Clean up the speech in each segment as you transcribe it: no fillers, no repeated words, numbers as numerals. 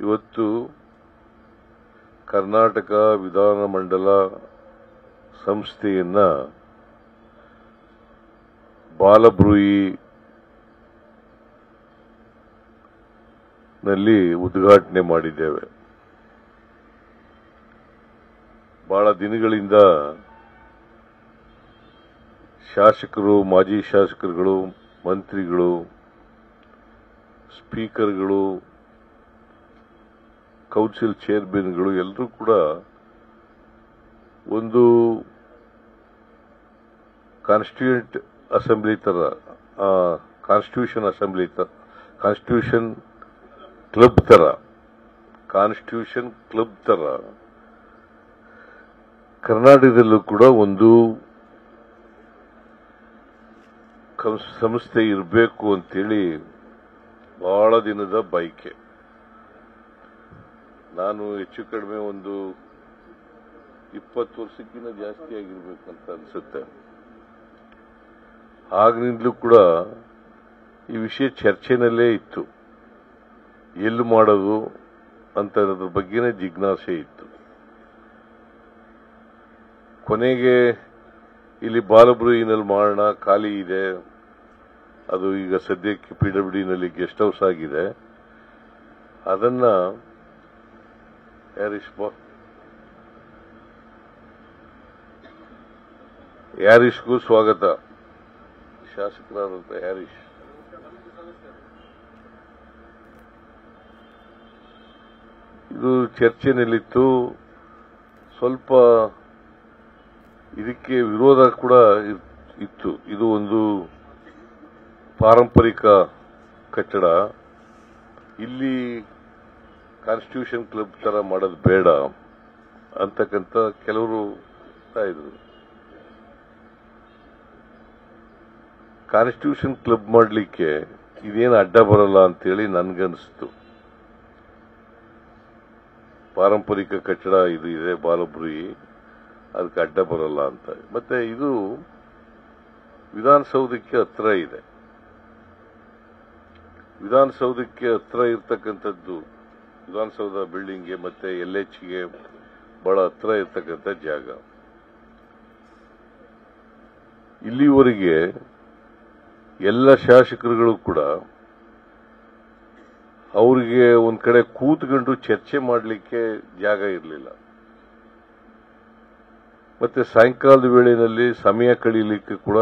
ಇವತ್ತು ಕರ್ನಾಟಕ ವಿಧಾನಮಂಡಲ ಸಂಸ್ಥೆಯನ್ನ ಬಾಲಬ್ರೂಯಿ ನಲ್ಲಿ ಉದ್ಘಾಟನೆ ಮಾಡಿದ್ದೇವೆ. ಬಹಳ ದಿನಗಳಿಂದ ಶಾಸಕರು, ಮಾಜಿ ಶಾಸಕರುಗಳು, ಮಂತ್ರಿಗಳು, ಸ್ಪೀಕರ್ಗಳು, ಕೌನ್ಸಿಲ್ ಚೇರ್ಮನ್ಗಳು ಎಲ್ಲರೂ ಕೂಡ ಒಂದು ಕಾನ್ಸ್ಟಿಟ್ಯೂಂಟ್ ಅಸೆಂಬ್ಲಿ ತರ, ಕಾನ್ಸ್ಟಿಟ್ಯೂಷನ್ ಅಸೆಂಬ್ಲಿ ತರ, ಕಾನ್ಸ್ಟಿಟ್ಯೂಷನ್ ಕ್ಲಬ್ ತರ ಕರ್ನಾಟಕದಲ್ಲೂ ಕೂಡ ಒಂದು ಸಂಸ್ಥೆ ಇರಬೇಕು ಅಂತೇಳಿ ಬಹಳ ದಿನದ ಬಯಕೆ. ನಾನು ಹೆಚ್ಚು ಕಡಿಮೆ ಒಂದು 20 ವರ್ಷಕ್ಕಿಂತ ಜಾಸ್ತಿ ಆಗಿರ್ಬೇಕಂತ ಅನ್ಸುತ್ತೆ. ಆಗಿನಿಂದಲೂ ಕೂಡ ಈ ವಿಷಯ ಚರ್ಚೆನಲ್ಲೇ ಇತ್ತು. ಎಲ್ಲಿ ಮಾಡೋದು ಅಂತ ಅದ್ರ ಬಗ್ಗೆನೇ ಜಿಜ್ಞಾಸೆ ಇತ್ತು. ಕೊನೆಗೆ ಇಲ್ಲಿ ಬಾಲಬ್ರೂಯಿನಲ್ಲಿ ಮಾಡೋಣ, ಖಾಲಿ ಇದೆ. ಅದು ಈಗ ಸದ್ಯಕ್ಕೆ PWDನಲ್ಲಿ ಗೆಸ್ಟ್ ಹೌಸ್ ಆಗಿದೆ. ಅದನ್ನ ಹ್ಯಾರಿಸ್ಗೂ ಸ್ವಾಗತ. ಶಾಸಕರಾದಂತ ಹ್ಯಾರಿಸ್ ಇದು ಚರ್ಚೆನಲ್ಲಿತ್ತು. ಸ್ವಲ್ಪ ಇದಕ್ಕೆ ವಿರೋಧ ಕೂಡ ಇತ್ತು. ಇದು ಒಂದು ಪಾರಂಪರಿಕ ಕಟ್ಟಡ, ಇಲ್ಲಿ ಕಾನ್ಸ್ಟಿಟ್ಯೂಷನ್ ಕ್ಲಬ್ ತರ ಮಾಡೋದು ಬೇಡ ಅಂತಕ್ಕಂಥ ಕೆಲವರು ಇದ್ರು. ಕಾನ್ಸ್ಟಿಟ್ಯೂಷನ್ ಕ್ಲಬ್ ಮಾಡಲಿಕ್ಕೆ ಇದೇನು ಅಡ್ಡ ಬರಲ್ಲ ಅಂತೇಳಿ ನನ್ಗನ್ನಿಸ್ತು. ಪಾರಂಪರಿಕ ಕಟ್ಟಡ ಇದು ಇದೆ ಬಾಲಬ್ರೂಯಿ, ಅದಕ್ಕೆ ಅಡ್ಡ ಬರಲ್ಲ ಅಂತ. ಮತ್ತೆ ಇದು ವಿಧಾನಸೌಧಕ್ಕೆ ಹತ್ರ ಇದೆ. ವಿಧಾನಸೌಧಕ್ಕೆ ಹತ್ರ ಇರ್ತಕ್ಕಂಥದ್ದು, ವಿಧಾನಸೌಧ ಬಿಲ್ಡಿಂಗ್ಗೆ ಮತ್ತೆ LHಗೆ ಬಹಳ ಹತ್ರ ಇರ್ತಕ್ಕಂಥ ಜಾಗ. ಇಲ್ಲಿವರೆಗೆ ಎಲ್ಲ ಶಾಸಕರುಗಳು ಕೂಡ ಅವರಿಗೆ ಒಂದ್ ಕಡೆ ಕೂತ್ಕೊಂಡು ಚರ್ಚೆ ಮಾಡಲಿಕ್ಕೆ ಜಾಗ ಇರಲಿಲ್ಲ. ಮತ್ತೆ ಸಾಯಂಕಾಲದ ವೇಳೆಯಲ್ಲಿ ಸಮಯ ಕಳೀಲಿಕ್ಕೆ ಕೂಡ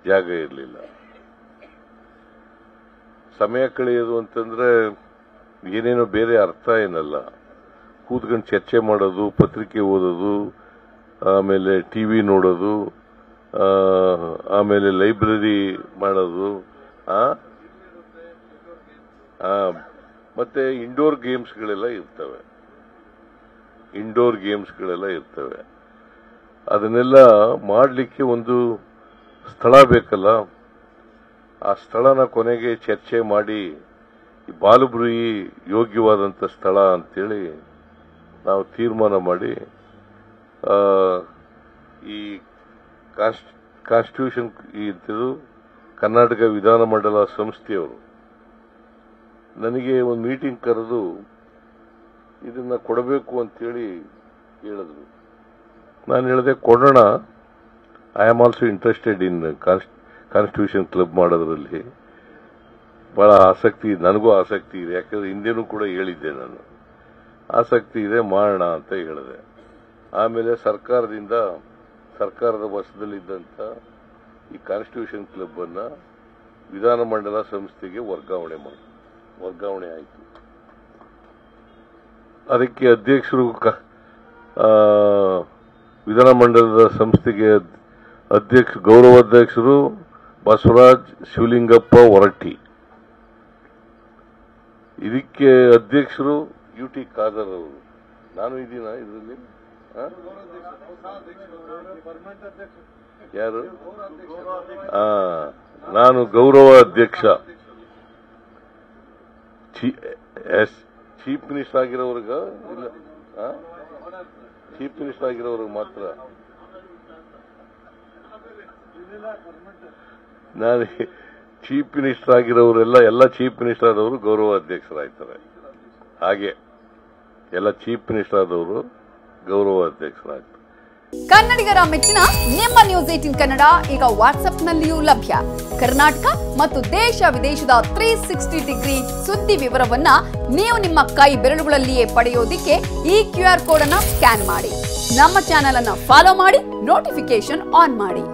ಜಾಗ ಇರಲಿಲ್ಲ. ಸಮಯ ಕಳೆಯೋದು ಅಂತಂದ್ರೆ ಏನೇನೋ ಬೇರೆ ಅರ್ಥ ಏನಲ್ಲ. ಕೂತ್ಕೊಂಡು ಚರ್ಚೆ ಮಾಡೋದು, ಪತ್ರಿಕೆ ಓದೋದು, ಆಮೇಲೆ ಟಿವಿ ನೋಡೋದು, ಆಮೇಲೆ ಲೈಬ್ರರಿ ಮಾಡೋದು, ಮತ್ತೆ ಇಂಡೋರ್ ಗೇಮ್ಸ್ಗಳೆಲ್ಲ ಇರ್ತವೆ. ಅದನ್ನೆಲ್ಲ ಮಾಡಲಿಕ್ಕೆ ಒಂದು ಸ್ಥಳ ಬೇಕಲ್ಲ. ಆ ಸ್ಥಳನ ಕೊನೆಗೆ ಚರ್ಚೆ ಮಾಡಿ ಬಾಲಬ್ರೂಯಿ ಯೋಗ್ಯವಾದಂಥ ಸ್ಥಳ ಅಂತೇಳಿ ನಾವು ತೀರ್ಮಾನ ಮಾಡಿ ಈ ಕಾನ್ಸ್ಟಿಟ್ಯೂಷನ್ ಇದು ಕರ್ನಾಟಕ ವಿಧಾನಮಂಡಲ ಸಂಸ್ಥೆಯವರು ನನಗೆ ಒಂದು ಮೀಟಿಂಗ್ ಕರೆದು ಇದನ್ನ ಕೊಡಬೇಕು ಅಂತೇಳಿ ಹೇಳಿದ್ರು. ನಾನು ಹೇಳಿದೆ ಕೊಡೋಣ, I am also interested in constitution club ಮಾಡೋದ್ರಲ್ಲಿ ಬಹಳ ಆಸಕ್ತಿ, ನನಗೂ ಆಸಕ್ತಿ ಇದೆ. ಯಾಕಂದ್ರೆ ಹಿಂದೆನೂ ಕೂಡ ಹೇಳಿದ್ದೆ, ನಾನು ಆಸಕ್ತಿ ಇದೆ, ಮಾಡೋಣ ಅಂತ ಹೇಳಿದೆ. ಆಮೇಲೆ ಸರ್ಕಾರದ ವಶದಲ್ಲಿದ್ದಂಥ ಈ ಕಾನ್ಸ್ಟಿಟ್ಯೂಷನ್ ಕ್ಲಬ್ ಅನ್ನ ವಿಧಾನಮಂಡಲ ಸಂಸ್ಥೆಗೆ ವರ್ಗಾವಣೆ ಆಯಿತು. ಅದಕ್ಕೆ ಅಧ್ಯಕ್ಷರು, ವಿಧಾನಮಂಡಲದ ಸಂಸ್ಥೆಗೆ ಗೌರವಾಧ್ಯಕ್ಷರು ಬಸವರಾಜ್ ಶಿವಲಿಂಗಪ್ಪ ಹೊರಟ್ಟಿ. ಇದಕ್ಕೆ ಅಧ್ಯಕ್ಷರು UT ಖಾದರ್ ಅವರು. ನಾನು ಇದ್ದೀನ ಇದರಲ್ಲಿ? ಯಾರು? ನಾನು ಗೌರವ ಅಧ್ಯಕ್ಷ. ಚೀಫ್ ಮಿನಿಸ್ಟರ್ ಆಗಿರೋರ್ಗ ಇಲ್ಲ, ಚೀಫ್ ಮಿನಿಸ್ಟರ್ ಆಗಿರೋರ್ಗೆ ಮಾತ್ರ. ನಾನು ಚೀಫ್ ಮಿನಿಸ್ಟರ್ ಆಗಿರೋರೆಲ್ಲ ಚೀಫ್ ಮಿನಿಸ್ಟರ್ ಆದವರು ಗೌರವ ಅಧ್ಯಕ್ಷರಾಗ್ತಾರೆ. ಹಾಗೆ ಎಲ್ಲ ಚೀಫ್ ಮಿನಿಸ್ಟರ್ ಆದವರು ಗೌರವ ಅಧ್ಯಕ್ಷರಾಗ್ತಾರೆ. ಕನ್ನಡಿಗರ ಮೆಚ್ಚಿನ ನಿಮ್ಮ ನ್ಯೂಸ್ 18 ಕನ್ನಡ ಈಗ ವಾಟ್ಸ್ಆಪ್ನಲ್ಲಿಯೂ ಲಭ್ಯ. ಕರ್ನಾಟಕ ಮತ್ತು ದೇಶ ವಿದೇಶದ 360 ಡಿಗ್ರಿ ಸುದ್ದಿ ವಿವರವನ್ನ ನೀವು ನಿಮ್ಮ ಕೈ ಬೆರಳುಗಳಲ್ಲಿಯೇ ಪಡೆಯೋದಿಕ್ಕೆ ಈ QR ಕೋಡ್ ಅನ್ನು ಸ್ಕ್ಯಾನ್ ಮಾಡಿ. ನಮ್ಮ ಚಾನೆಲ್ ಅನ್ನು ಫಾಲೋ ಮಾಡಿ, ನೋಟಿಫಿಕೇಶನ್ ಆನ್ ಮಾಡಿ.